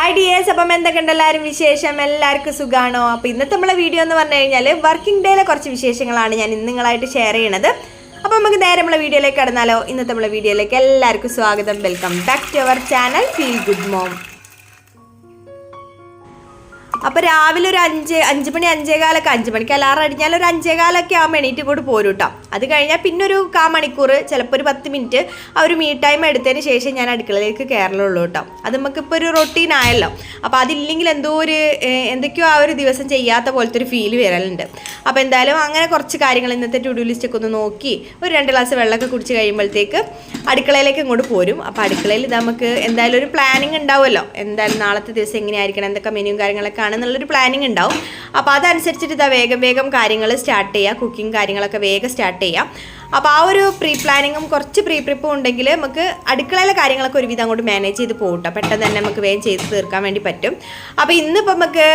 Hi dears, അപ്പം എന്തൊക്കെയുണ്ട് എല്ലാവരും വിശേഷം? എല്ലാവർക്കും സുഖമാണോ? അപ്പോൾ ഇന്നത്തെ നമ്മളെ വീഡിയോ എന്ന് പറഞ്ഞു കഴിഞ്ഞാൽ വർക്കിംഗ് ഡേയിലെ കുറച്ച് വിശേഷങ്ങളാണ് ഞാൻ ഇന്ന് നിങ്ങളായിട്ട് ഷെയർ ചെയ്യണത്. അപ്പോൾ നമുക്ക് നേരെ നമ്മളെ വീഡിയോയിലേക്ക് കടന്നാലോ? ഇന്നത്തെ നമ്മളെ വീഡിയോയിലേക്ക് എല്ലാവർക്കും സ്വാഗതം. Welcome back to our channel Feel good Mom. അപ്പോൾ രാവിലെ ഒരു അഞ്ച് മണി 5 മണിക്ക് അലാറം അടിഞ്ഞാൽ ഒരു 5:15 ആകുമ്പോൾ എണീറ്റ് കൂടി പോരും കേട്ടോ. അത് കഴിഞ്ഞാൽ പിന്നെ ഒരു 1/4 മണിക്കൂർ, ചിലപ്പോൾ ഒരു 10 മിനിറ്റ് ആ ഒരു മീ ടൈം എടുത്തതിന് ശേഷം ഞാൻ അടുക്കളയിലേക്ക് കയറലുള്ളൂ കേട്ടോ. അത് നമുക്കിപ്പോൾ ഒരു റൊട്ടീൻ ആയല്ലോ. അപ്പോൾ അതില്ലെങ്കിൽ എന്തൊക്കെയോ ആ ഒരു ദിവസം ചെയ്യാത്ത പോലത്തെ ഒരു ഫീൽ വരലുണ്ട്. അപ്പോൾ എന്തായാലും അങ്ങനെ കുറച്ച് കാര്യങ്ങൾ ഇന്നത്തെ ടു ഡു ലിസ്റ്റൊക്കെ ഒന്ന് നോക്കി ഒരു 2 ഗ്ലാസ് വെള്ളമൊക്കെ കുടിച്ച് കഴിയുമ്പോഴത്തേക്ക് അടുക്കളയിലേക്ക് ഇങ്ങോട്ട് പോരും. അപ്പോൾ അടുക്കളയിൽ നമുക്ക് എന്തായാലും ഒരു പ്ലാനിങ് ഉണ്ടാവുമല്ലോ. എന്തായാലും നാളത്തെ ദിവസം എങ്ങനെയായിരിക്കണം, എന്തൊക്കെ മെനുവും കാര്യങ്ങളൊക്കെ എന്നുള്ളൊരു പ്ലാനിങ് ഉണ്ടാവും. അപ്പോൾ അതനുസരിച്ചിട്ട് വേഗം കാര്യങ്ങൾ സ്റ്റാർട്ട് ചെയ്യുക, കുക്കിംഗ് കാര്യങ്ങളൊക്കെ വേഗം സ്റ്റാർട്ട് ചെയ്യാം. അപ്പോൾ ആ ഒരു പ്രീ പ്ലാനിങ്ങും കുറച്ച് പ്രീ പ്രിപ്പും ഉണ്ടെങ്കിൽ നമുക്ക് അടുക്കളയിലെ കാര്യങ്ങളൊക്കെ ഒരുവിധം അങ്ങോട്ട് മാനേജ് ചെയ്ത് പോകട്ടോ. പെട്ടെന്ന് തന്നെ നമുക്ക് വേഗം ചെയ്ത് തീർക്കാൻ വേണ്ടി പറ്റും. അപ്പോൾ ഇന്നിപ്പോൾ നമുക്ക്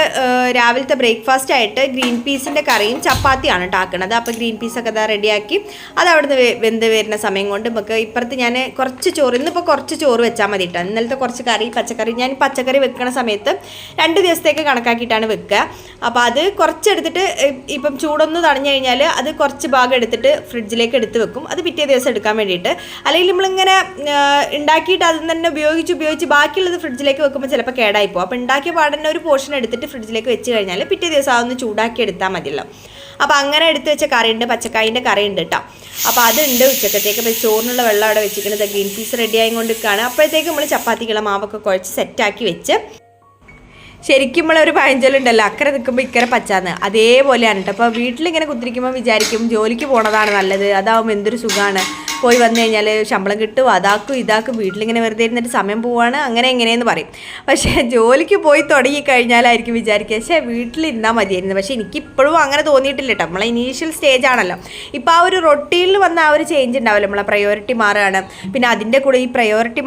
രാവിലത്തെ ബ്രേക്ക്ഫാസ്റ്റ് ആയിട്ട് ഗ്രീൻ പീസിൻ്റെ കറിയും ചപ്പാത്തിയാണ് ഉണ്ടാക്കുന്നത്. അപ്പോൾ ഗ്രീൻ പീസൊക്കെ അതാ റെഡിയാക്കി അത് അവിടുന്ന് വെന്ത് വരുന്ന സമയം കൊണ്ട് നമുക്ക് ഇപ്പുറത്ത് ഞാൻ കുറച്ച് ചോറ്, ഇന്നിപ്പോൾ കുറച്ച് ചോറ് വെച്ചാൽ മതി കേട്ടോ. ഇന്നലത്തെ കുറച്ച് കറി പച്ചക്കറി, ഞാൻ പച്ചക്കറി വെക്കുന്ന സമയത്ത് 2 ദിവസത്തേക്ക് കണക്കാക്കിയിട്ടാണ് വെക്കുക. അപ്പോൾ അത് കുറച്ചെടുത്തിട്ട് ഇപ്പം ചൂടൊന്ന് തടഞ്ഞു കഴിഞ്ഞാൽ അത് കുറച്ച് ഭാഗം എടുത്തിട്ട് ഫ്രിഡ്ജിലേക്ക് എടുത്ത് വെക്കും. അത് പിറ്റേ ദിവസം എടുക്കാൻ വേണ്ടിയിട്ട്. അല്ലെങ്കിൽ നമ്മളിങ്ങനെ ഉണ്ടാക്കിയിട്ട് അത് തന്നെ ഉപയോഗിച്ച് ബാക്കിയുള്ളത് ഫ്രിഡ്ജിലേക്ക് വെക്കുമ്പോൾ ചിലപ്പോൾ കേടായിപ്പോൾ. അപ്പോൾ ഉണ്ടാക്കിയ പാടന്നെ ഒരു പോർഷൻ എടുത്തിട്ട് ഫ്രിഡ്ജിലേക്ക് വെച്ച് കഴിഞ്ഞാൽ പിറ്റേ ദിവസം അതൊന്ന് ചൂടാക്കി എടുത്താൽ മതിയല്ലോ. അപ്പോൾ അങ്ങനെ എടുത്ത് വെച്ച കറിയുണ്ട്, പച്ചക്കായിൻ്റെ കറിയുണ്ട് കേട്ടോ. അപ്പോൾ അതുണ്ട് ഉച്ചക്കത്തേക്ക്. അപ്പോൾ ചോറിനുള്ള വെള്ളം അവിടെ വെച്ചിരിക്കുന്നത് ഗ്രീൻ പീസ് റെഡി ആയിക്കൊണ്ട് നിൽക്കുകയാണ്. അപ്പോഴത്തേക്ക് നമ്മൾ ചപ്പാത്തിക്കുള്ള മാവൊക്കെ കുഴച്ച് സെറ്റാക്കി വെച്ച് ശരിക്കും നമ്മളൊരു പഴഞ്ചൊല്ലുണ്ടല്ലോ, അക്കരെ നിൽക്കുമ്പോൾ ഇക്കരെ പച്ചാന്ന്, അതേപോലെയാണ് കേട്ടോ. അപ്പോൾ വീട്ടിലിങ്ങനെ കുത്തിരിക്കുമ്പോൾ വിചാരിക്കും ജോലിക്ക് പോണതാണ് നല്ലത്, അതാവുമ്പോൾ എന്തൊരു സുഖമാണ്, പോയി വന്നു കഴിഞ്ഞാൽ ശമ്പളം കിട്ടും, ഇതാക്കും വീട്ടിലിങ്ങനെ വെറുതെ ഇരുന്നിട്ട് സമയം പോവാണ്, അങ്ങനെ എങ്ങനെയെന്ന് പറയും. പക്ഷേ ജോലിക്ക് പോയി തുടങ്ങിക്കഴിഞ്ഞാലായിരിക്കും വിചാരിക്കുക പക്ഷേ വീട്ടിലിരുന്നാൽ മതിയായിരുന്നു. പക്ഷേ എനിക്കിപ്പോഴും അങ്ങനെ തോന്നിയിട്ടില്ല കേട്ടോ. നമ്മളെ ഇനീഷ്യൽ സ്റ്റേജ് ആണല്ലോ. ഇപ്പോൾ ആ ഒരു റൊട്ടീനിൽ വന്ന ആ ഒരു ചേഞ്ച് ഉണ്ടാവില്ല, നമ്മളെ പ്രയോറിറ്റി മാറുകയാണ്. പിന്നെ അതിൻ്റെ കൂടെ ഈ പ്രയോറിറ്റി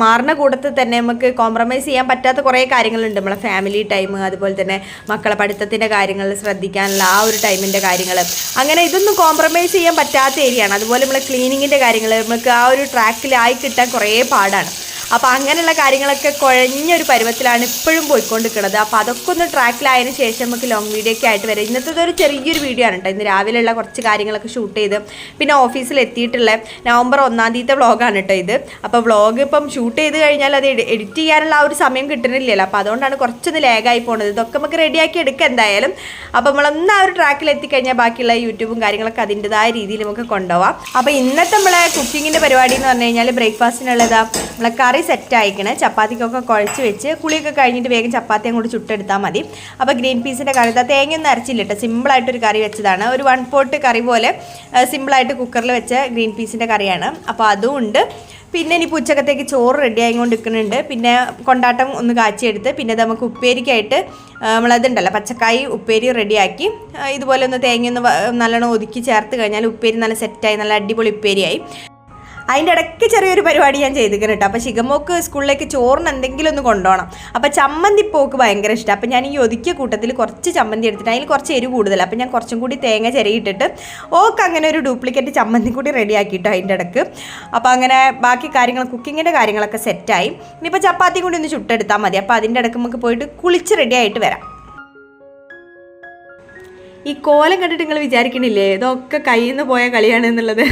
മാറുന്ന കൂട്ടത്തിൽ തന്നെ നമുക്ക് കോംപ്രമൈസ് ചെയ്യാൻ പറ്റാത്ത കുറേ കാര്യങ്ങളുണ്ട്. നമ്മളെ ഫാമിലി ടൈം, അതുപോലെ തന്നെ മക്കളെ പഠിത്തത്തിൻ്റെ കാര്യങ്ങൾ ശ്രദ്ധിക്കാനുള്ള ആ ഒരു ടൈമിൻ്റെ കാര്യങ്ങൾ, അങ്ങനെ ഇതൊന്നും കോംപ്രമൈസ് ചെയ്യാൻ പറ്റാത്ത ഏരിയയാണ്. അതുപോലെ നമ്മളെ ക്ലീനിങ്ങിൻ്റെ കാര്യങ്ങൾ നമുക്ക് ആ ഒരു ട്രാക്കിലായി കിട്ടാൻ കുറേ പാടാണ്. അപ്പോൾ അങ്ങനെയുള്ള കാര്യങ്ങളൊക്കെ കുഴഞ്ഞൊരു പരുവത്തിലാണ് ഇപ്പോഴും പോയിക്കൊണ്ടിരിക്കുന്നത്. അപ്പോൾ അതൊക്കെ ഒന്ന് ട്രാക്കിലായതിനു ശേഷം നമുക്ക് ലോങ് വീഡിയോ ഒക്കെ ആയിട്ട് വരാം. ഇന്നത്തെ ഒരു ചെറിയൊരു വീഡിയോ ആണ് കേട്ടോ. ഇന്ന് രാവിലെയുള്ള കുറച്ച് കാര്യങ്ങളൊക്കെ ഷൂട്ട് ചെയ്ത് പിന്നെ ഓഫീസിൽ എത്തിയിട്ടുള്ള നവംബർ 1-ാം തീയതി വ്ളോഗാണ് കേട്ടോ ഇത്. അപ്പോൾ വ്ളോഗ് ഇപ്പം ഷൂട്ട് ചെയ്ത് കഴിഞ്ഞാൽ അത് എഡിറ്റ് ചെയ്യാനുള്ള ആ ഒരു സമയം കിട്ടുന്നില്ലല്ലോ. അപ്പോൾ അതുകൊണ്ടാണ് കുറച്ചൊന്ന് ലാഗായി പോകുന്നത്. ഇതൊക്കെ നമുക്ക് റെഡിയാക്കി എടുക്കുക എന്തായാലും. അപ്പോൾ നമ്മളൊന്ന് ആ ഒരു ട്രാക്കിൽ എത്തിക്കഴിഞ്ഞാൽ ബാക്കിയുള്ള യൂട്യൂബും കാര്യങ്ങളൊക്കെ അതിൻ്റെതായ രീതിയിൽ നമുക്ക് കൊണ്ടുപോകാം. അപ്പോൾ ഇന്നത്തെ നമ്മളെ കുക്കിങ്ങിൻ്റെ പരിപാടി എന്ന് പറഞ്ഞു കഴിഞ്ഞാൽ ബ്രേക്ക്ഫാസ്റ്റിനുള്ളതാ നമ്മളെ കറി സെറ്റ് ആയിക്കണേ. ചപ്പാത്തിക്കൊക്കെ കുഴച്ച് വെച്ച് കുളിയൊക്കെ കഴിഞ്ഞിട്ട് വേഗം ചപ്പാത്തി അങ്ങോട്ട് ചുട്ടെടുത്താൽ മതി. അപ്പോൾ ഗ്രീൻ പീസിൻ്റെ കറി തേങ്ങയൊന്നും അരച്ചില്ല കേട്ടോ, സിമ്പിളായിട്ടൊരു കറി വെച്ചതാണ്. ഒരു 1 പോട്ട് കറി പോലെ സിമ്പിളായിട്ട് കുക്കറിൽ വെച്ച ഗ്രീൻ പീസിൻ്റെ കറിയാണ്. അപ്പോൾ അതും ഉണ്ട്. പിന്നെ ഇനിയിപ്പോൾ ഉച്ചക്കത്തേക്ക് ചോറ് റെഡി ആയിക്കൊണ്ട് നിൽക്കുന്നുണ്ട്. പിന്നെ കൊണ്ടാട്ടം ഒന്ന് കാച്ചിയെടുത്ത് പിന്നെ നമുക്ക് ഉപ്പേരിക്കായിട്ട് നമ്മളതുണ്ടല്ലോ പച്ചക്കായി ഉപ്പേരി റെഡിയാക്കി ഇതുപോലെ ഒന്ന് തേങ്ങയൊന്ന് നല്ലോണം ഒതുക്കി ചേർത്ത് കഴിഞ്ഞാൽ ഉപ്പേരി നല്ല സെറ്റായി, നല്ല അടിപൊളി ഉപ്പേരിയായി. അതിൻ്റെ ഇടയ്ക്ക് ചെറിയൊരു പരിപാടി ഞാൻ ചെയ്തിരിക്കണം കേട്ടോ. അപ്പോൾ ശിഖമോക്ക് സ്കൂളിലേക്ക് ചോറിന് എന്തെങ്കിലും ഒന്ന് കൊണ്ടുപോകണം. അപ്പോൾ ചമ്മന്തി പോക്ക് ഭയങ്കര ഇഷ്ടം. അപ്പോൾ ഞാൻ ഈ ഒതുക്കിയ കൂട്ടത്തിൽ കുറച്ച് ചമ്മന്തി എടുത്തിട്ട് അതിൽ കുറച്ച് എരിവ് കൂടുതൽ, അപ്പോൾ ഞാൻ കുറച്ചും കൂടി തേങ്ങ ചിരകിയിട്ടിട്ട് ഓക്ക് അങ്ങനെ ഒരു ഡ്യൂപ്ലിക്കേറ്റ് ചമ്മന്തി കൂടി റെഡിയാക്കിയിട്ടോ അതിൻ്റെ ഇടയ്ക്ക്. അപ്പോൾ അങ്ങനെ ബാക്കി കാര്യങ്ങൾ കുക്കിങ്ങിൻ്റെ കാര്യങ്ങളൊക്കെ സെറ്റായി. ഇനിയിപ്പോൾ ചപ്പാത്തി കൂടി ഒന്ന് ചുട്ടെടുത്താൽ മതി. അപ്പോൾ അതിൻ്റെ ഇടയ്ക്ക് നമുക്ക് പോയിട്ട് കുളിച്ച് റെഡി ആയിട്ട് വരാം. ഈ കോലം കണ്ടിട്ട് നിങ്ങൾ വിചാരിക്കണില്ലേ ഇതൊക്കെ കയ്യിൽ നിന്ന് പോയ കളിയാണ് എന്നുള്ളത്?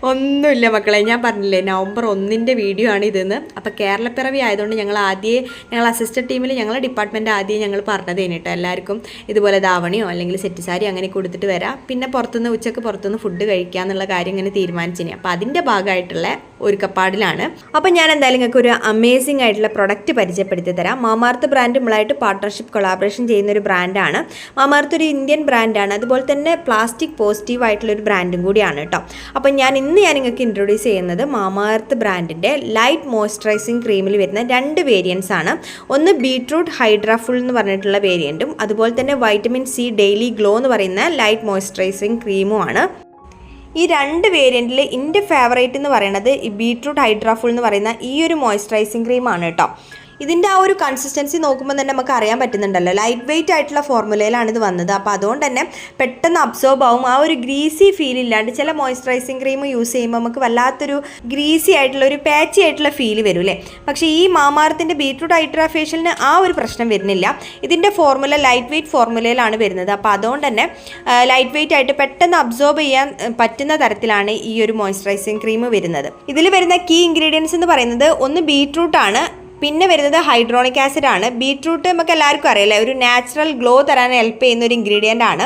ഒന്നുമില്ല മക്കളെ, ഞാൻ പറഞ്ഞില്ലേ നവംബർ 1-ൻ്റെ വീഡിയോ ആണ് ഇതെന്ന്. അപ്പോൾ കേരളപ്പിറവി ആയതുകൊണ്ട് ഞങ്ങൾ അസിസ്റ്റന്റ് ടീമിൽ ഞങ്ങളുടെ ഡിപ്പാർട്ട്മെൻറ്റ് ആദ്യം ഞങ്ങൾ പറഞ്ഞത് കഴിഞ്ഞിട്ട് എല്ലാവർക്കും ഇതുപോലെ ധാവണിയോ അല്ലെങ്കിൽ സെറ്റ് സാരി അങ്ങനെ കൊടുത്തിട്ട് വരാം, പിന്നെ ഉച്ചക്ക് പുറത്തുനിന്ന് ഫുഡ് കഴിക്കുക എന്നുള്ള കാര്യം ഇങ്ങനെ തീരുമാനിച്ചിനി. അപ്പോൾ അതിൻ്റെ ഭാഗമായിട്ടുള്ള ഒരുക്കപ്പാടിലാണ്. അപ്പോൾ ഞാൻ എന്തായാലും നിങ്ങൾക്ക് ഒരു അമേസിംഗ് ആയിട്ടുള്ള പ്രൊഡക്റ്റ് പരിചയപ്പെടുത്തി തരാം. മാമാർത്ത് ബ്രാൻഡ് നമ്മളായിട്ട് പാർട്ട്ണർഷിപ്പ് കൊളാബറേഷൻ ചെയ്യുന്ന ഒരു ബ്രാൻഡാണ്. മാമാർത്ത് ഒരു ഇന്ത്യൻ ബ്രാൻഡാണ്, അതുപോലെ തന്നെ പ്ലാസ്റ്റിക് പോസിറ്റീവ് ആയിട്ടുള്ളൊരു ബ്രാൻഡും കൂടിയാണ് കേട്ടോ. അപ്പോൾ ഞാൻ നിങ്ങൾക്ക് ഇൻട്രൊഡ്യൂസ് ചെയ്യുന്നത് മാമാർത്ത് ബ്രാൻഡിൻ്റെ ലൈറ്റ് മോയ്സ്ചറൈസിങ് ക്രീമിൽ വരുന്ന 2 വേരിയൻസ് ആണ്. ഒന്ന് ബീട്രൂട്ട് ഹൈഡ്രാഫുൾ എന്ന് പറഞ്ഞിട്ടുള്ള വേരിയൻറ്റും അതുപോലെ തന്നെ വൈറ്റമിൻ സി ഡെയിലി ഗ്ലോ എന്ന് പറയുന്ന ലൈറ്റ് മോയ്സ്ചറൈസിങ് ക്രീമുമാണ്. ഈ 2 വേരിയൻറ്റിൽ എൻ്റെ ഫേവറേറ്റ് എന്ന് പറയുന്നത് ഈ ബീട്രൂട്ട് ഹൈഡ്രാഫുൾ എന്ന് പറയുന്ന ഈ ഒരു മോയ്സ്ചറൈസിങ് ക്രീമാണ് കേട്ടോ. ഇതിൻ്റെ ആ ഒരു കൺസിസ്റ്റൻസി നോക്കുമ്പോൾ തന്നെ നമുക്ക് അറിയാൻ പറ്റുന്നുണ്ടല്ലോ, ലൈറ്റ് വെയിറ്റ് ആയിട്ടുള്ള ഫോർമുലയിലാണ് ഇത് വന്നത്. അപ്പോൾ അതുകൊണ്ട് തന്നെ പെട്ടെന്ന് അബ്സോർബ് ആവും. ആ ഒരു ഗ്രീസി ഫീൽ ഇല്ലാണ്ട് ചില മോയ്സ്ചറൈസിങ് ക്രീം യൂസ് ചെയ്യുമ്പോൾ നമുക്ക് വല്ലാത്തൊരു ഗ്രീസി ആയിട്ടുള്ള ഒരു പാച്ചി ആയിട്ടുള്ള ഫീൽ വരും അല്ലേ. പക്ഷേ ഈ മാമാർത്തിൻ്റെ ബീറ്റ്റൂട്ട് ഹൈഡ്രാ ഫേഷ്യലിന് ആ ഒരു പ്രശ്നം വരുന്നില്ല. ഇതിൻ്റെ ഫോർമുല ലൈറ്റ് വെയിറ്റ് ഫോർമുലയിലാണ് വരുന്നത്. അപ്പോൾ അതുകൊണ്ട് തന്നെ ലൈറ്റ് വെയിറ്റ് ആയിട്ട് പെട്ടെന്ന് അബ്സോർബ് ചെയ്യാൻ പറ്റുന്ന തരത്തിലാണ് ഈ ഒരു മോയ്സ്ചറൈസിങ് ക്രീം വരുന്നത്. ഇതിൽ വരുന്ന കീ ഇൻഗ്രീഡിയൻസ് എന്ന് പറയുന്നത് ഒന്ന് ബീറ്റ്റൂട്ടാണ്, പിന്നെ വരുന്നത് ഹൈഡ്രോണിക് ആസിഡ് ആണ്. ബീട്രൂട്ട് നമുക്ക് എല്ലാവർക്കും അറിയില്ലേ, ഒരു നാച്ചുറൽ ഗ്ലോ തരാൻ ഹെൽപ്പ് ചെയ്യുന്ന ഒരു ഇൻഗ്രീഡിയൻ്റ് ആണ്.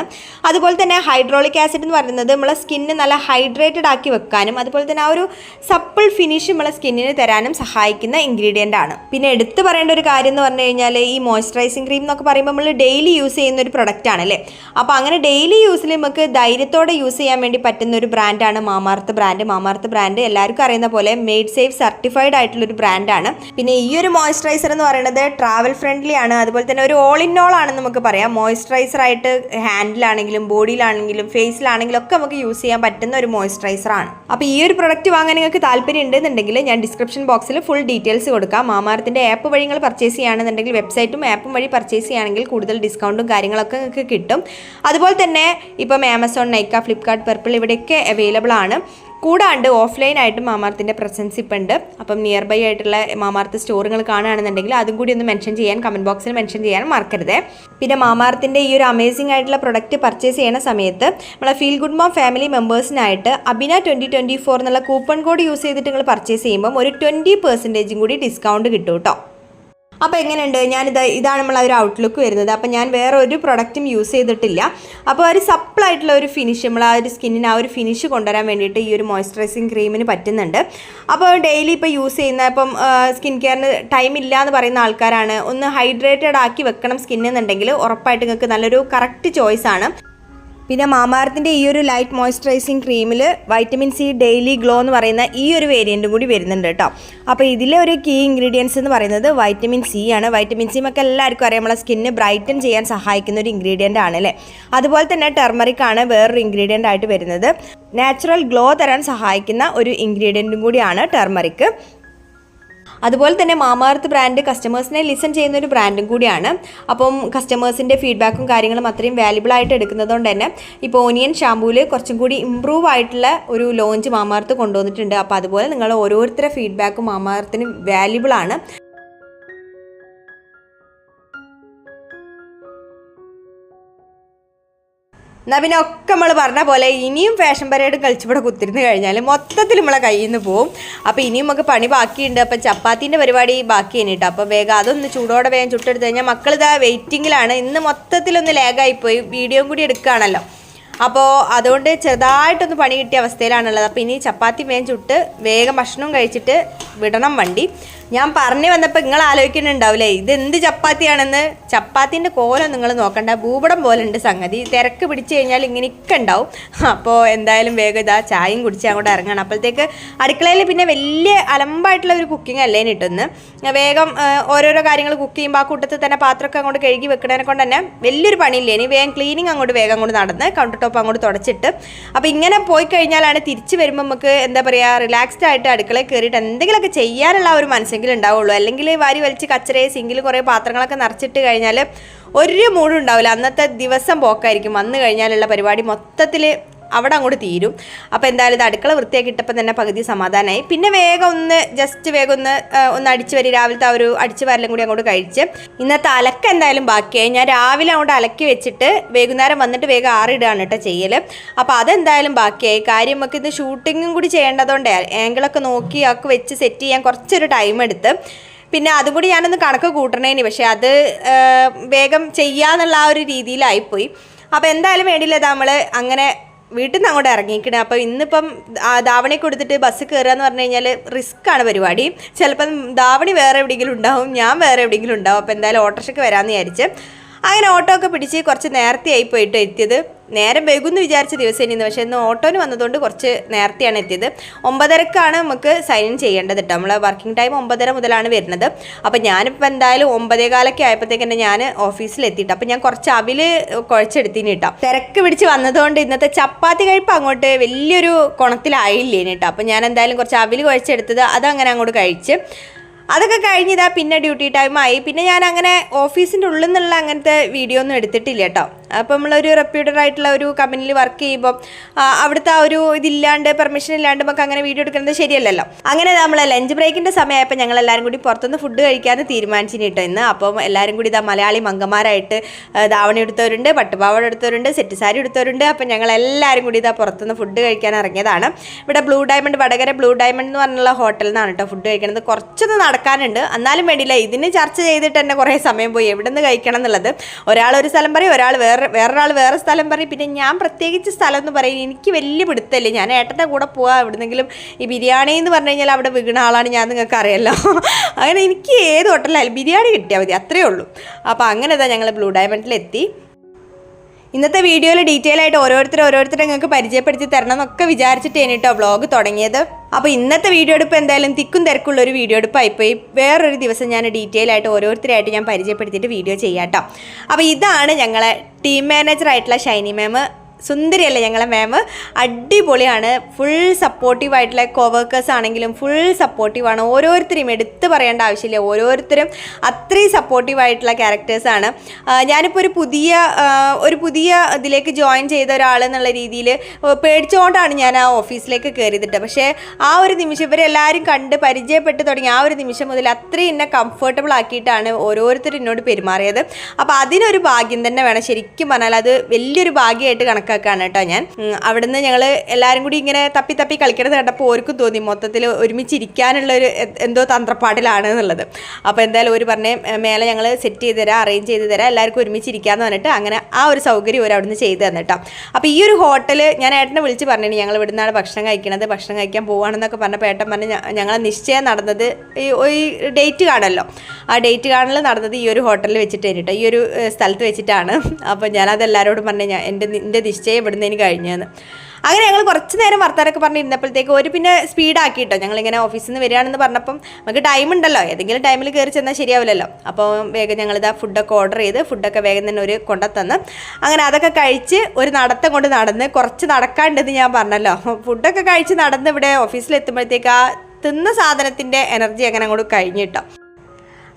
അതുപോലെ തന്നെ ഹൈഡ്രോളിക് ആസിഡ് എന്ന് പറയുന്നത് നമ്മളെ സ്കിന്നിന് നല്ല ഹൈഡ്രേറ്റഡ് ആക്കി വെക്കാനും അതുപോലെ തന്നെ ആ ഒരു സപ്പിൾ ഫിനിഷ് നമ്മളെ സ്കിന്നിന് തരാനും സഹായിക്കുന്ന ഇൻഗ്രീഡിയൻ്റ് ആണ്. പിന്നെ എടുത്തു പറയേണ്ട ഒരു കാര്യം എന്ന് പറഞ്ഞു കഴിഞ്ഞാൽ ഈ മോയ്സ്ചറൈസിങ് ക്രീം എന്നൊക്കെ പറയുമ്പോൾ നമ്മൾ ഡെയിലി യൂസ് ചെയ്യുന്ന ഒരു പ്രൊഡക്റ്റ് ആണ് അല്ലേ. അപ്പോൾ അങ്ങനെ ഡെയിലി യൂസിൽ നമുക്ക് ധൈര്യത്തോടെ യൂസ് ചെയ്യാൻ വേണ്ടി പറ്റുന്ന ഒരു ബ്രാൻഡാണ് മാമാർത്ത് ബ്രാൻഡ്. മാമാർത്ത് ബ്രാൻഡ് എല്ലാവർക്കും അറിയുന്ന പോലെ മെയ്ഡ് സേഫ് സർട്ടിഫൈഡ് ആയിട്ടുള്ളൊരു ബ്രാൻഡാണ്. പിന്നെ ഈ ഒരു മോയ്സ്ചറൈസർ എന്ന് പറയുന്നത് ട്രാവൽ ഫ്രണ്ട്ലി ആണ്. അതുപോലെ തന്നെ ഒരു ഓൾ ഇൻ ഓൾ ആണെന്ന് നമുക്ക് പറയാം. മോയ്സ്ചറൈസർ ആയിട്ട് ഹാൻഡിലാണെങ്കിലും ബോഡിയിലാണെങ്കിലും ഫേസിലാണെങ്കിലും ഒക്കെ നമുക്ക് യൂസ് ചെയ്യാൻ പറ്റുന്ന ഒരു മോയ്സ്ചറൈസർ ആണ്. അപ്പോൾ ഈ ഒരു പ്രൊഡക്റ്റ് വാങ്ങാൻ നിങ്ങൾക്ക് താല്പര്യം ഉണ്ടെന്നുണ്ടെങ്കിൽ ഞാൻ ഡിസ്ക്രിപ്ഷൻ ബോക്സിൽ ഫുൾ ഡീറ്റെയിൽസ് കൊടുക്കാം. മാമാർത്തിൻ്റെ ആപ്പ് വഴി നിങ്ങൾ പർച്ചേസ് ചെയ്യുകയാണെന്നുണ്ടെങ്കിൽ വെബ്സൈറ്റും ആപ്പും വഴി പർച്ചേസ് ചെയ്യുകയാണെങ്കിൽ കൂടുതൽ ഡിസ്കൗണ്ടും കാര്യങ്ങളൊക്കെ നിങ്ങൾക്ക് കിട്ടും. അതുപോലെ തന്നെ ഇപ്പം ആമസോൺ, നൈക്ക, ഫ്ലിപ്കാർട്ട്, പർപ്പിൾ ഇവിടെയൊക്കെ അവൈലബിൾ ആണ്. കൂടാണ്ട് ഓഫ്ലൈനായിട്ടും മാമാർത്തിൻ്റെ പ്രസൻസ് ഇപ്പം ഉണ്ട്. അപ്പം നിയർ ബൈ ആയിട്ടുള്ള മാമാർത്ത് സ്റ്റോറുകൾ കാണുകയാണെന്നുണ്ടെങ്കിൽ അതും കൂടി ഒന്ന് മെൻഷൻ ചെയ്യാൻ, കമൻറ്റ് ബോക്സിൽ മെൻഷൻ ചെയ്യാൻ മറക്കരുത്. പിന്നെ മാമാർത്തിൻ്റെ ഈ ഒരു അമേസിംഗ് ആയിട്ടുള്ള പ്രൊഡക്റ്റ് പർച്ചേസ് ചെയ്യുന്ന സമയത്ത് നമ്മളെ ഫീൽ ഗുഡ് മോം ഫാമിലി മെമ്പേഴ്സിനായിട്ട് അബിന 2024 എന്നുള്ള കൂപ്പൺ കോഡ് യൂസ് ചെയ്തിട്ട് നിങ്ങൾ പർച്ചേസ് ചെയ്യുമ്പം ഒരു 20% കൂടി ഡിസ്കൗണ്ട് കിട്ടും കേട്ടോ. അപ്പോൾ എങ്ങനെയുണ്ട്, ഇതാണ് നമ്മൾ ആ ഒരു ഔട്ട്ലുക്ക് വരുന്നത്. അപ്പോൾ ഞാൻ വേറെ ഒരു പ്രൊഡക്റ്റും യൂസ് ചെയ്തിട്ടില്ല. അപ്പോൾ ഒരു സപ്പിളായിട്ടുള്ള ഒരു ഫിനിഷ്, നമ്മൾ ആ ഒരു സ്കിന്നിന് ആ ഒരു ഫിനിഷ് കൊണ്ടുവരാൻ വേണ്ടിയിട്ട് ഈ ഒരു മോയ്സ്ചറൈസിങ് ക്രീമിന് പറ്റുന്നുണ്ട്. അപ്പോൾ ഡെയിലി ഇപ്പോൾ യൂസ് ചെയ്യുന്ന ഇപ്പം സ്കിൻ കെയറിന് ടൈം ഇല്ല എന്ന് പറയുന്ന ആൾക്കാരാണ്, ഒന്ന് ഹൈഡ്രേറ്റഡ് ആക്കി വെക്കണം സ്കിന്നെന്നുണ്ടെങ്കിൽ ഉറപ്പായിട്ട് നിങ്ങൾക്ക് നല്ലൊരു കറക്റ്റ് ചോയ്സാണ്. പിന്നെ മാമാർത്തിൻ്റെ ഈ ഒരു ലൈറ്റ് മോയ്സ്ചറൈസിങ് ക്രീമിൽ വൈറ്റമിൻ സി ഡെയിലി ഗ്ലോ എന്ന് പറയുന്ന ഈ ഒരു വേരിയൻറ്റും കൂടി വരുന്നുണ്ട് കേട്ടോ. അപ്പോൾ ഇതിലെ ഒരു കീ ഇൻഗ്രീഡിയൻസ് എന്ന് പറയുന്നത് വൈറ്റമിൻ സി ആണ്. വൈറ്റമിൻ സി നമുക്ക് എല്ലാവർക്കും അറിയാം, നമ്മളെ സ്കിന്ന് ബ്രൈറ്റൻ ചെയ്യാൻ സഹായിക്കുന്ന ഒരു ഇൻഗ്രീഡിയൻ്റ് ആണ് അല്ലേ. അതുപോലെ തന്നെ ടെർമറിക് ആണ് വേറൊരു ഇൻഗ്രീഡിയൻ്റ് ആയിട്ട് വരുന്നത്. നാച്ചുറൽ ഗ്ലോ തരാൻ സഹായിക്കുന്ന ഒരു ഇൻഗ്രീഡിയൻറ്റും കൂടിയാണ് ടെർമറിക്. അതുപോലെ തന്നെ മാമാർത്ത് ബ്രാൻഡ് കസ്റ്റമേഴ്സിനെ ലിസൺ ചെയ്യുന്ന ഒരു ബ്രാൻഡും കൂടിയാണ്. അപ്പം കസ്റ്റമേഴ്സിൻ്റെ ഫീഡ്ബാക്കും കാര്യങ്ങളും അത്രയും വാല്യുബിൾ ആയിട്ട് എടുക്കുന്നതുകൊണ്ട് തന്നെ ഇപ്പോൾ ഓനിയൻ ഷാമ്പൂവിൽ കുറച്ചും കൂടി ഇമ്പ്രൂവ് ആയിട്ടുള്ള ഒരു ലോഞ്ച് മാമാർത്ത് കൊണ്ടുവന്നിട്ടുണ്ട്. അപ്പോൾ അതുപോലെ നിങ്ങൾ ഓരോരുത്തരുടെ ഫീഡ്ബാക്കും മാമാർത്തിന് വാല്യുബിൾ ആണ്. എന്നാൽ പിന്നെ ഒക്കെ നമ്മൾ പറഞ്ഞ പോലെ ഇനിയും ഫാഷൻ പരേഡ് കളിച്ചിവിടെ കുത്തിരുന്ന് കഴിഞ്ഞാൽ മൊത്തത്തിൽ നമ്മളെ കയ്യിൽ നിന്ന് പോവും. അപ്പോൾ ഇനിയും നമുക്ക് പണി ബാക്കിയുണ്ട്. അപ്പം ചപ്പാത്തിൻ്റെ പരിപാടി ബാക്കി കഴിഞ്ഞിട്ട് അപ്പോൾ വേഗം അതൊന്ന് ചൂടോടെ വേഗം ചുട്ടെടുത്ത് കഴിഞ്ഞാൽ മക്കളിതാ വെയിറ്റിങ്ങിലാണ്. ഇന്ന് മൊത്തത്തിലൊന്ന് ലാഗായിപ്പോയി, വീഡിയോയും കൂടി എടുക്കുകയാണല്ലോ. അപ്പോൾ അതുകൊണ്ട് ചെറുതായിട്ടൊന്ന് പണി കിട്ടിയ അവസ്ഥയിലാണുള്ളത്. അപ്പോൾ ഇനി ചപ്പാത്തി വേഗം ചുട്ട് വേഗം ഭക്ഷണം കഴിച്ചിട്ട് വിടണം വണ്ടി. ഞാൻ പറഞ്ഞു വന്നപ്പോൾ നിങ്ങൾ ആലോചിക്കുന്നുണ്ടാവില്ലേ ഇതെന്ത് ചപ്പാത്തിയാണെന്ന്. ചപ്പാത്തിൻ്റെ കോലം നിങ്ങൾ നോക്കണ്ട, ഭൂപടം പോലെ ഉണ്ട് സംഗതി. തിരക്ക് പിടിച്ചു കഴിഞ്ഞാൽ ഇങ്ങനെയൊക്കെ ഉണ്ടാവും. അപ്പോൾ എന്തായാലും വേഗം ഇതാ ചായയും കുടിച്ച് അങ്ങോട്ട് ഇറങ്ങണം. അപ്പോഴത്തേക്ക് അടുക്കളയിൽ പിന്നെ വലിയ അലമ്പായിട്ടുള്ള ഒരു കുക്കിംഗ് അല്ലേ ഇട്ടൊന്ന് വേഗം ഓരോരോ കാര്യങ്ങൾ കുക്ക് ചെയ്യുമ്പോൾ ആ കൂട്ടത്തിൽ തന്നെ പാത്രമൊക്കെ അങ്ങോട്ട് കഴുകി വെക്കണതിനെ കൊണ്ട് തന്നെ വലിയൊരു പണിയില്ലേ. ഇനി വേഗം ക്ലീനിങ് അങ്ങോട്ട് വേഗം അങ്ങോട്ട് നടന്ന് കൗണ്ടർ ടോപ്പ് അങ്ങോട്ട് തുടച്ചിട്ട് അപ്പോൾ ഇങ്ങനെ പോയി കഴിഞ്ഞാലാണ് തിരിച്ച് വരുമ്പോൾ നമുക്ക് എന്താ പറയുക റിലാക്സ്ഡ് ആയിട്ട് അടുക്കളയിൽ കയറിയിട്ട് എന്തെങ്കിലുമൊക്കെ ചെയ്യാനുള്ള ഒരു മനസ്സെങ്കിലും ഉണ്ടാവുള്ളൂ. അല്ലെങ്കിൽ വാരി വലിച്ച് കച്ചറയെ സിങ്കിൽ കുറേ പാത്രങ്ങളൊക്കെ നിറച്ചിട്ട് കഴിഞ്ഞാൽ ഒരു മൂഡും ഉണ്ടാവില്ല. അന്നത്തെ ദിവസം പോക്കായിരിക്കും. വന്നു കഴിഞ്ഞാലുള്ള പരിപാടി മൊത്തത്തിൽ അവിടെ അങ്ങോട്ട് തീരും. അപ്പോൾ എന്തായാലും ഇത് അടുക്കള വൃത്തിയാക്കിയിട്ടപ്പോൾ തന്നെ പകുതി സമാധാനമായി. പിന്നെ വേഗം ഒന്ന് അടിച്ചു വരി, രാവിലത്തെ ആ ഒരു അടിച്ചു വരലും കൂടി അങ്ങോട്ട് കഴിച്ച് ഇന്നത്തെ അലക്ക് എന്തായാലും ബാക്കിയായി. ഞാൻ രാവിലെ അങ്ങോട്ട് അലക്കി വെച്ചിട്ട് വൈകുന്നേരം വന്നിട്ട് വേഗം ആറിടുകയാണ് കേട്ടോ ചെയ്യൽ. അപ്പോൾ അതെന്തായാലും ബാക്കിയായി. കാര്യം നമുക്ക് ഇത് ഷൂട്ടിങ്ങും കൂടി ചെയ്യേണ്ടതുകൊണ്ട് ആംഗിളൊക്കെ നോക്കി ഒക്കെ വെച്ച് സെറ്റ് ചെയ്യാൻ കുറച്ചൊരു ടൈം എടുത്ത്. പിന്നെ അതും കൂടി ഞാനൊന്ന് കണക്ക് കൂട്ടണേന്, പക്ഷേ അത് വേഗം ചെയ്യാന്നുള്ള ആ ഒരു രീതിയിലായിപ്പോയി. അപ്പോൾ എന്തായാലും വേണ്ടിയില്ല നമ്മൾ അങ്ങനെ വീട്ടിൽ നിന്ന് അങ്ങോട്ട് ഇറങ്ങിക്കണേ. അപ്പോൾ ഇന്നിപ്പം ധാവണി കൊടുത്തിട്ട് ബസ് കയറുക എന്ന് പറഞ്ഞു കഴിഞ്ഞാൽ റിസ്ക്കാണ് പരിപാടി. ചിലപ്പം ധാവണി വേറെ എവിടെയെങ്കിലും ഉണ്ടാവും, ഞാൻ വേറെ എവിടെയെങ്കിലും ഉണ്ടാവും. അപ്പോൾ എന്തായാലും ഓട്ടോറിക്ഷയ്ക്ക് വരാമെന്ന് വിചാരിച്ച് അങ്ങനെ ഓട്ടോ ഒക്കെ പിടിച്ച് കുറച്ച് നേരത്തെ ആയി പോയിട്ട് എത്തിയത്. നേരം വൈകുമെന്ന് വിചാരിച്ച ദിവസം ഇനി, പക്ഷേ ഇന്ന് ഓട്ടോന് വന്നതുകൊണ്ട് കുറച്ച് നേരത്തെയാണ് എത്തിയത്. 9:30 നമുക്ക് സൈൻ ഇൻ ചെയ്യേണ്ടത് കേട്ടോ. നമ്മളെ വർക്കിംഗ് ടൈം 9:30 മുതലാണ് വരുന്നത്. അപ്പോൾ ഞാനിപ്പോൾ എന്തായാലും 9:15 ആയപ്പോഴത്തേക്ക് തന്നെ ഞാൻ ഓഫീസിലെത്തിയിട്ട് അപ്പോൾ ഞാൻ കുറച്ച് അവിൽ കുഴച്ചെടുത്തിന് കേട്ടോ. തിരക്ക് പിടിച്ച് വന്നതുകൊണ്ട് ഇന്നത്തെ ചപ്പാത്തി കഴിപ്പ് അങ്ങോട്ട് വലിയൊരു കുണത്തിലായില്ലേന് കേട്ടോ. അപ്പോൾ ഞാൻ എന്തായാലും കുറച്ച് അവിൽ കുഴച്ചെടുത്തത് അതങ്ങനെ അങ്ങോട്ട് കഴിച്ച് അതൊക്കെ കഴിഞ്ഞ് ഇതാ പിന്നെ ഡ്യൂട്ടി ടൈമായി. പിന്നെ ഞാൻ അങ്ങനെ ഓഫീസിൻ്റെ ഉള്ളിൽ നിന്നുള്ള അങ്ങനത്തെ വീഡിയോ ഒന്നും എടുത്തിട്ടില്ല കേട്ടോ. അപ്പോൾ നമ്മളൊരു റെപ്യൂട്ടഡ് ആയിട്ടുള്ള ഒരു കമ്പനിയിൽ വർക്ക് ചെയ്യുമ്പോൾ അവിടുത്തെ ആ ഒരു ഇതില്ലാണ്ട് പെർമിഷൻ ഇല്ലാണ്ട് നമുക്ക് അങ്ങനെ വീഡിയോ എടുക്കുന്നത് ശരിയല്ലല്ലോ. അങ്ങനെ നമ്മൾ ലഞ്ച് ബ്രേക്കിൻ്റെ സമയമായപ്പോൾ ഞങ്ങൾ എല്ലാവരും കൂടി പുറത്തുനിന്ന് ഫുഡ് കഴിക്കാമെന്ന് തീരുമാനിച്ചിന് കേട്ടോ ഇന്ന്. അപ്പം എല്ലാവരും കൂടി ഇതാ മലയാളി മംഗന്മാരായിട്ട് ധാവണി എടുത്തവരുണ്ട്, പട്ടുപാവാട എടുത്തവരുണ്ട്, സെറ്റ് സാരി എടുത്തവരുണ്ട്. അപ്പം ഞങ്ങൾ എല്ലാവരും കൂടി ഇതാ പുറത്തുനിന്ന് ഫുഡ് കഴിക്കാൻ ഇറങ്ങിയതാണ്. ഇവിടെ blue diamond, Vadakara blue diamond എന്ന് പറഞ്ഞുള്ള ഹോട്ടലിൽ നിന്നാണ് കേട്ടോ ഫുഡ് കഴിക്കുന്നത്. കുറച്ചൊന്ന് നടക്കാനുണ്ട്, എന്നാലും വേണ്ടിയില്ല. ഇതിന് ചർച്ച ചെയ്തിട്ട് തന്നെ കുറേ സമയം പോയി എവിടെ നിന്ന് കഴിക്കണം എന്നുള്ളത്. ഒരാൾ ഒരു സ്ഥലം പറയും, ഒരാൾ വേറൊരാൾ വേറെ സ്ഥലം പറയും. പിന്നെ ഞാൻ പ്രത്യേകിച്ച് സ്ഥലം എന്ന് പറയും എനിക്ക് വലിയ പിടുത്തല്ലേ. ഞാൻ ഏട്ടൻ്റെ കൂടെ പോവാം എവിടെന്നെങ്കിലും. ഈ ബിരിയാണി എന്ന് പറഞ്ഞു കഴിഞ്ഞാൽ അവിടെ വീണ ആളാണ് ഞാൻ, നിങ്ങൾക്ക് അറിയാമല്ലോ. അങ്ങനെ എനിക്ക് ഏത് ഹോട്ടലിലായാലും ബിരിയാണി കിട്ടിയാൽ മതി, അത്രയേ ഉള്ളൂ. അപ്പോൾ അങ്ങനെ ഇതാ ഞങ്ങൾ ബ്ലൂ ഡയമണ്ടിലെത്തി. ഇന്നത്തെ വീഡിയോയിൽ ഡീറ്റെയിൽ ആയിട്ട് ഓരോരുത്തരെ നിങ്ങൾക്ക് പരിചയപ്പെടുത്തി തരണം എന്നൊക്കെ വിചാരിച്ചിട്ടാണ് കേട്ടോ വ്ളോഗ് തുടങ്ങിയത്. അപ്പോൾ ഇന്നത്തെ വീഡിയോ എടുപ്പ് എന്തായാലും തിക്കും തിരക്കുള്ള ഒരു വീഡിയോ എടുപ്പായിപ്പോയി. വേറൊരു ദിവസം ഞാൻ ഡീറ്റെയിൽ ആയിട്ട് ഓരോരുത്തരായിട്ട് ഞാൻ പരിചയപ്പെടുത്തിയിട്ട് വീഡിയോ ചെയ്യാം കേട്ടോ. അപ്പോൾ ഇതാണ് ഞങ്ങളെ ടീം മാനേജറായിട്ടുള്ള ഷൈനി മാം. സുന്ദരിയല്ലേ ഞങ്ങളെ മാം, അടിപൊളിയാണ്. ഫുൾ സപ്പോർട്ടീവായിട്ടുള്ള കോവർക്കേഴ്സ് ആണെങ്കിലും ഫുൾ സപ്പോർട്ടീവാണ്. ഓരോരുത്തരെയും എടുത്ത് പറയേണ്ട ആവശ്യമില്ല, ഓരോരുത്തരും അത്രയും സപ്പോർട്ടീവായിട്ടുള്ള ക്യാരക്ടേഴ്സാണ്. ഞാനിപ്പോൾ ഒരു പുതിയ ഇതിലേക്ക് ജോയിൻ ചെയ്ത ഒരാൾ എന്നുള്ള രീതിയിൽ പേടിച്ചുകൊണ്ടാണ് ഞാൻ ആ ഓഫീസിലേക്ക് കയറിയിട്ട്. പക്ഷേ ആ ഒരു നിമിഷം ഇവരെല്ലാവരും കണ്ട് പരിചയപ്പെട്ട് തുടങ്ങി ആ ഒരു നിമിഷം മുതൽ അത്രയും എന്നെ കംഫർട്ടബിൾ ആക്കിയിട്ടാണ് ഓരോരുത്തരും എന്നോട് പെരുമാറിയത്. അപ്പോൾ അതിനൊരു ഭാഗ്യം തന്നെ വേണം. ശരിക്കും പറഞ്ഞാൽ അത് വലിയൊരു ഭാഗ്യമായിട്ട് കണക്കാക്കാണ് കേട്ടോ. ഞാൻ അവിടുന്ന് ഞങ്ങൾ എല്ലാവരും കൂടി ഇങ്ങനെ തപ്പി കളിക്കണത് കണ്ടപ്പോൾ ഓർക്കും തോന്നി മൊത്തത്തിൽ ഒരുമിച്ചിരിക്കാനുള്ളൊരു എന്തോ തന്ത്രപ്പാടിലാണ് എന്നുള്ളത്. അപ്പോൾ എന്തായാലും ഒരു പറഞ്ഞ് മേലെ ഞങ്ങൾ സെറ്റ് ചെയ്ത് തരാം, അറേഞ്ച് ചെയ്ത് തരാം, എല്ലാവർക്കും ഒരുമിച്ചിരിക്കാമെന്ന് പറഞ്ഞിട്ട് അങ്ങനെ ആ ഒരു സൗകര്യം ഒരു അവിടുന്ന് ചെയ്ത് തന്നിട്ടോ. അപ്പോൾ ഈ ഒരു ഹോട്ടൽ ഞാൻ ഏട്ടനെ വിളിച്ച് പറഞ്ഞു ഞങ്ങൾ ഇവിടുന്നാണ് ഭക്ഷണം കഴിക്കണത്, ഭക്ഷണം കഴിക്കാൻ പോവുകയാണെന്നൊക്കെ പറഞ്ഞപ്പോൾ ഏട്ടൻ പറഞ്ഞ് ഞങ്ങളെ നിശ്ചയം നടന്നത് ഈ ഡേറ്റ് കാണല്ലോ, ആ ഡേറ്റ് കാണൽ നടന്നത് ഈ ഒരു ഹോട്ടലിൽ വെച്ചിട്ട് കേട്ടോ, ഈ ഒരു സ്ഥലത്ത് വെച്ചിട്ടാണ്. അപ്പോൾ ഞാനത് എല്ലാവരോടും പറഞ്ഞു എൻ്റെ നിശ്ചയം ഇവിടുന്ന് എനിക്ക് കഴിഞ്ഞതെന്ന്. അങ്ങനെ ഞങ്ങൾ കുറച്ച് നേരം വർത്താനൊക്കെ പറഞ്ഞിരുന്നപ്പോഴത്തേക്ക് ഒരു പിന്നെ സ്പീഡാക്കിയിട്ടോ. ഞങ്ങളിങ്ങനെ ഓഫീസിൽ നിന്ന് വരികയാണെന്ന് പറഞ്ഞപ്പം നമുക്ക് ടൈം ഉണ്ടല്ലോ, ഏതെങ്കിലും ടൈമിൽ കയറി ചെന്നാൽ ശരിയാവില്ലല്ലോ. അപ്പോൾ വേഗം ഞങ്ങളിതാ ഫുഡൊക്കെ ഓർഡർ ചെയ്ത് ഫുഡൊക്കെ വേഗം തന്നെ ഒരു കൊണ്ടുത്തന്ന് അങ്ങനെ അതൊക്കെ കഴിച്ച് ഒരു നടത്തം കൊണ്ട് നടന്ന് കുറച്ച് നടക്കാണ്ടെന്ന് ഞാൻ പറഞ്ഞല്ലോ. ഫുഡൊക്കെ കഴിച്ച് നടന്ന് ഇവിടെ ഓഫീസിലെത്തുമ്പോഴത്തേക്ക് ആ തിന്ന സാധനത്തിൻ്റെ എനർജി അങ്ങനെ അങ്ങോട്ട് കഴിഞ്ഞിട്ടോ.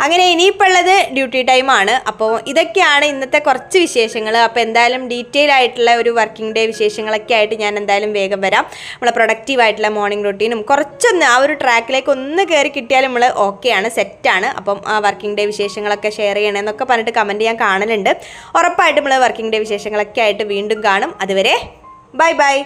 അങ്ങനെ ഇനിയിപ്പോൾ ഉള്ളത് ഡ്യൂട്ടി ടൈമാണ്. അപ്പോൾ ഇതൊക്കെയാണ് ഇന്നത്തെ കുറച്ച് വിശേഷങ്ങൾ. അപ്പോൾ എന്തായാലും ഡീറ്റെയിൽ ആയിട്ടുള്ള ഒരു വർക്കിംഗ് ഡേ വിശേഷങ്ങളൊക്കെ ആയിട്ട് ഞാൻ എന്തായാലും വേഗം വരാം. നമ്മളെ പ്രൊഡക്റ്റീവായിട്ടുള്ള മോർണിംഗ് റൂട്ടീനും കുറച്ചൊന്ന് ആ ഒരു ട്രാക്കിലേക്ക് ഒന്ന് കയറി കിട്ടിയാൽ നമ്മൾ ഓക്കെയാണ്, സെറ്റാണ്. അപ്പം ആ വർക്കിംഗ് ഡേ വിശേഷങ്ങളൊക്കെ ഷെയർ ചെയ്യണമെന്നൊക്കെ പറഞ്ഞിട്ട് കമൻറ്റ് ഞാൻ കാണലുണ്ട്. ഉറപ്പായിട്ടും നമ്മൾ വർക്കിംഗ് ഡേ വിശേഷങ്ങളൊക്കെ ആയിട്ട് വീണ്ടും കാണും. അതുവരെ ബൈ ബൈ.